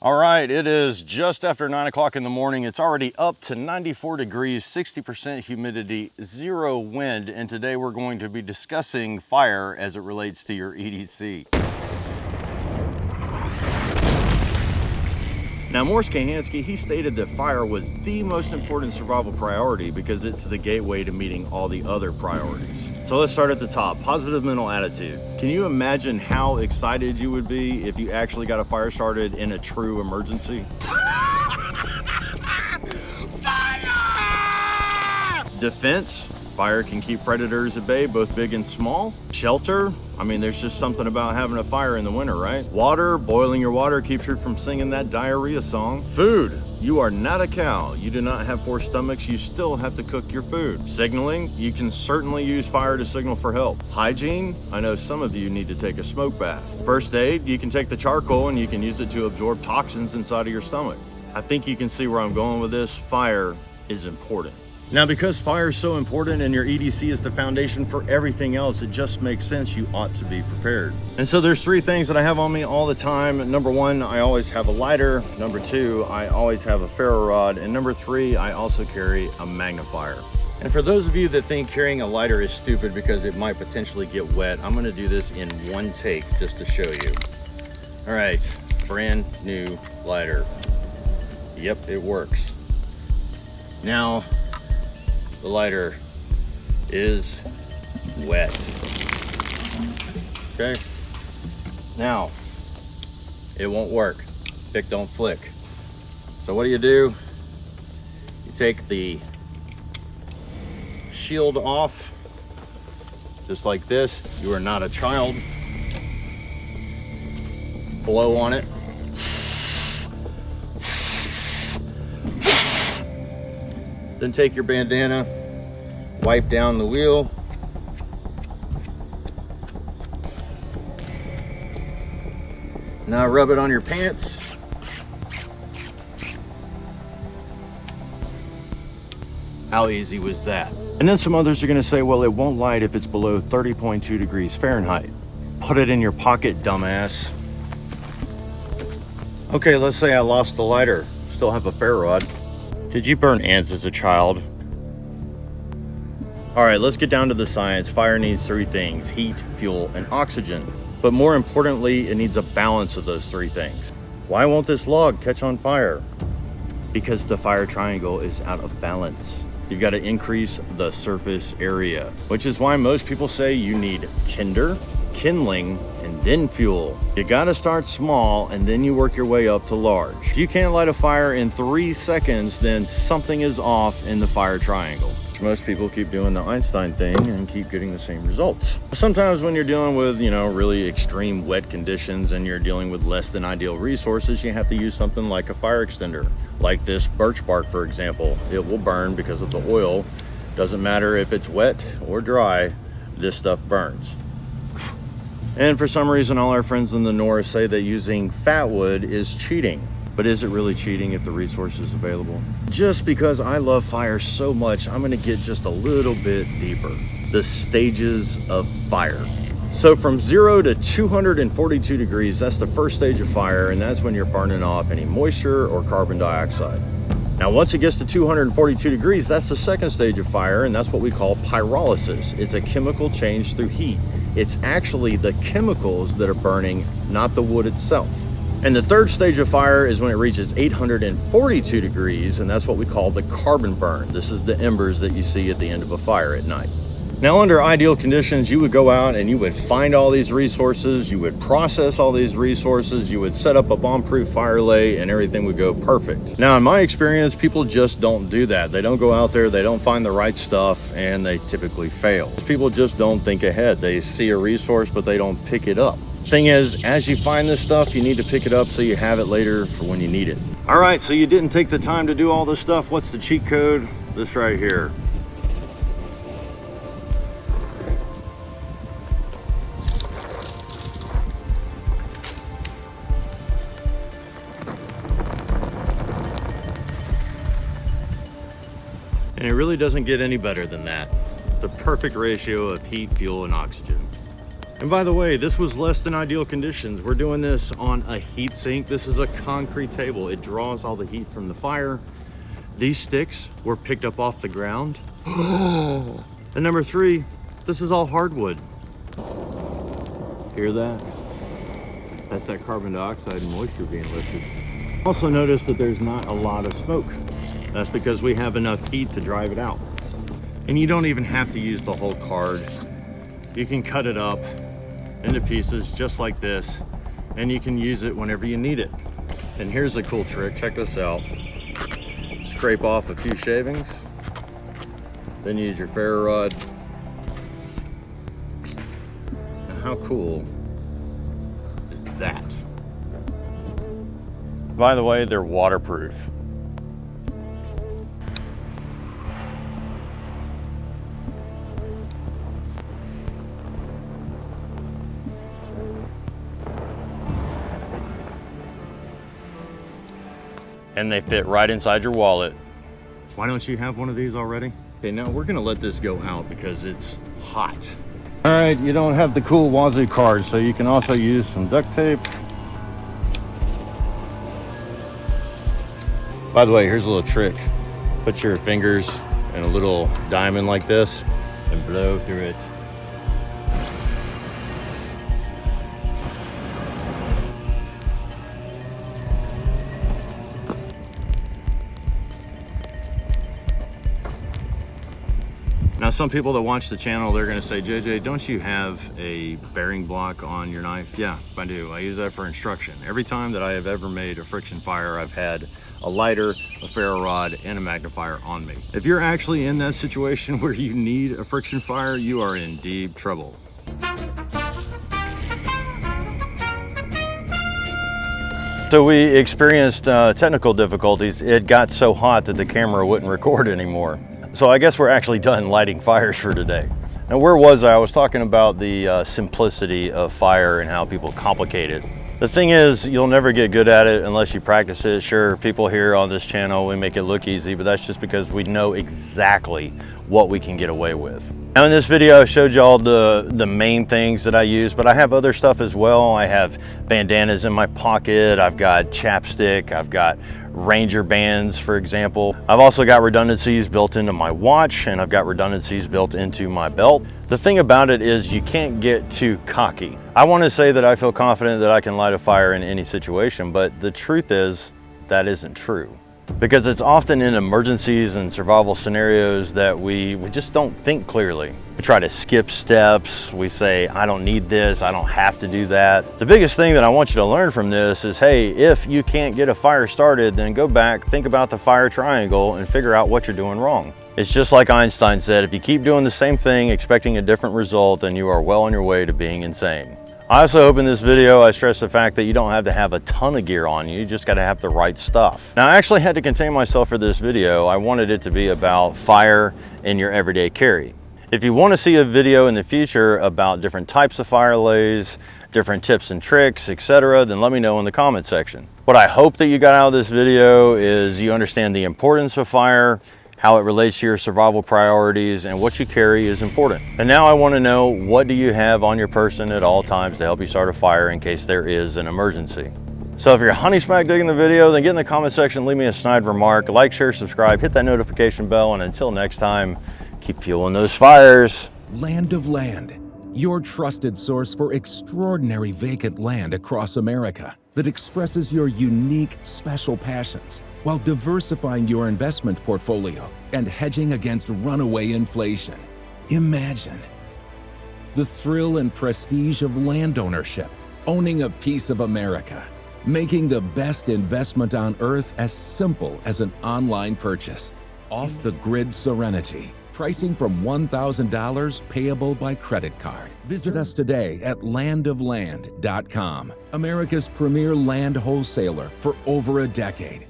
All right, it is just after 9 o'clock in the morning. It's already up to 94 degrees, 60% humidity, 0 wind, and today we're going to be discussing fire as it relates to your EDC. Now, Morris Kahansky, he stated that fire was the most important survival priority because it's the gateway to meeting all the other priorities. So let's start at the top. Positive mental attitude. Can you imagine how excited you would be if you actually got a fire started in a true emergency? Fire! Defense. Fire can keep predators at bay, both big and small. Shelter. I mean, there's just something about having a fire in the winter, right? Water. Boiling your water keeps you from singing that diarrhea song. Food. You are not a cow. You do not have 4 stomachs. You still have to cook your food. Signaling, you can certainly use fire to signal for help. Hygiene, I know some of you need to take a smoke bath. First aid, you can take the charcoal and you can use it to absorb toxins inside of your stomach. I think you can see where I'm going with this. Fire is important. Now, because fire is so important and your EDC is the foundation for everything else, it just makes sense you ought to be prepared. And so there's 3 things that I have on me all the time. Number 1, I always have a lighter. Number 2, I always have a ferro rod. And number 3, I also carry a magnifier. And for those of you that think carrying a lighter is stupid because it might potentially get wet, I'm gonna do this in one take just to show you. All right, brand new lighter. Yep, it works. Now, the lighter is wet. Okay. Now, it won't work. Pick don't flick. So what do? You take the shield off, just like this. You are not a child. Blow on it. Then take your bandana, wipe down the wheel. Now rub it on your pants. How easy was that? And then some others are gonna say, well, it won't light if it's below 30.2 degrees Fahrenheit. Put it in your pocket, dumbass. Okay, let's say I lost the lighter. Still have a ferro rod. Did you burn ants as a child? All right, let's get down to the science. Fire needs 3 things: heat, fuel, and oxygen. But more importantly, it needs a balance of those 3 things. Why won't this log catch on fire? Because the fire triangle is out of balance. You've got to increase the surface area, which is why most people say you need tinder, kindling, and then fuel. You gotta start small and then you work your way up to large. If you can't light a fire in 3 seconds, then something is off in the fire triangle. Most people keep doing the Einstein thing and keep getting the same results. Sometimes when you're dealing with, really extreme wet conditions and you're dealing with less than ideal resources, you have to use something like a fire extender. Like this birch bark, for example. It will burn because of the oil. Doesn't matter if it's wet or dry, this stuff burns. And for some reason, all our friends in the north say that using fat wood is cheating. But is it really cheating if the resource is available? Just because I love fire so much, I'm gonna get just a little bit deeper. The stages of fire. So from 0 to 242 degrees, that's the first stage of fire, and that's when you're burning off any moisture or carbon dioxide. Now, once it gets to 242 degrees, that's the second stage of fire, and that's what we call pyrolysis. It's a chemical change through heat. It's actually the chemicals that are burning, not the wood itself. And the third stage of fire is when it reaches 842 degrees, and that's what we call the carbon burn. This is the embers that you see at the end of a fire at night. Now, under ideal conditions, you would go out and you would find all these resources, you would process all these resources, you would set up a bomb-proof fire lay, and everything would go perfect. Now, in my experience, people just don't do that. They don't go out there, they don't find the right stuff, and they typically fail. People just don't think ahead. They see a resource, but they don't pick it up. Thing is, as you find this stuff, you need to pick it up so you have it later for when you need it. All right, so you didn't take the time to do all this stuff. What's the cheat code? This right here. And it really doesn't get any better than that. The perfect ratio of heat, fuel, and oxygen. And by the way, this was less than ideal conditions. We're doing this on a heat sink. This is a concrete table. It draws all the heat from the fire. These sticks were picked up off the ground. And number 3, this is all hardwood. Hear that? That's that carbon dioxide and moisture being lifted. Also notice that there's not a lot of smoke. That's because we have enough heat to drive it out. And you don't even have to use the whole card. You can cut it up into pieces just like this, and you can use it whenever you need it. And here's a cool trick, check this out. Scrape off a few shavings, then use your ferro rod. And how cool is that? By the way, they're waterproof. And they fit right inside your wallet. Why don't you have one of these already? Okay, now we're gonna let this go out because it's hot. All right, you don't have the cool Wazoo card, so you can also use some duct tape. By the way, here's a little trick. Put your fingers in a little diamond like this and blow through it. Now, some people that watch the channel, they're gonna say, JJ, don't you have a bearing block on your knife? Yeah, I do. I use that for instruction. Every time that I have ever made a friction fire, I've had a lighter, a ferro rod, and a magnifier on me. If you're actually in that situation where you need a friction fire, you are in deep trouble. So we experienced technical difficulties. It got so hot that the camera wouldn't record anymore. So I guess we're actually done lighting fires for today. Now, where was I? I was talking about the simplicity of fire and how people complicate it. The thing is, you'll never get good at it unless you practice it. Sure, people here on this channel, we make it look easy, but that's just because we know exactly what we can get away with. Now, in this video, I showed y'all the main things that I use, but I have other stuff as well. I have bandanas in my pocket. I've got chapstick. I've got Ranger bands, for example. I've also got redundancies built into my watch, and I've got redundancies built into my belt. The thing about it is you can't get too cocky. I want to say that I feel confident that I can light a fire in any situation, but the truth is that isn't true. Because it's often in emergencies and survival scenarios that we just don't think clearly. We try to skip steps. We say, I don't need this, I don't have to do that. The biggest thing that I want you to learn from this is, hey, if you can't get a fire started, then go back, think about the fire triangle, and figure out what you're doing wrong. It's just like Einstein said, if you keep doing the same thing expecting a different result, then you are well on your way to being insane. I also hope in this video I stress the fact that you don't have to have a ton of gear on you, you just got to have the right stuff. Now, I actually had to contain myself for this video. I wanted it to be about fire in your everyday carry. If you want to see a video in the future about different types of fire lays, different tips and tricks, etc., then let me know in the comment section. What I hope that you got out of this video is you understand the importance of fire, how it relates to your survival priorities, and what you carry is important. And now I want to know, what do you have on your person at all times to help you start a fire in case there is an emergency? So if you're honey smack digging the video, then get in the comment section, leave me a snide remark, like, share, subscribe, hit that notification bell, and until next time, keep fueling those fires. Land of Land, your trusted source for extraordinary vacant land across America that expresses your unique, special passions, while diversifying your investment portfolio and hedging against runaway inflation. Imagine the thrill and prestige of land ownership, owning a piece of America, making the best investment on earth as simple as an online purchase. Off-the-grid serenity, pricing from $1,000 payable by credit card. Visit us today at landofland.com, America's premier land wholesaler for over a decade.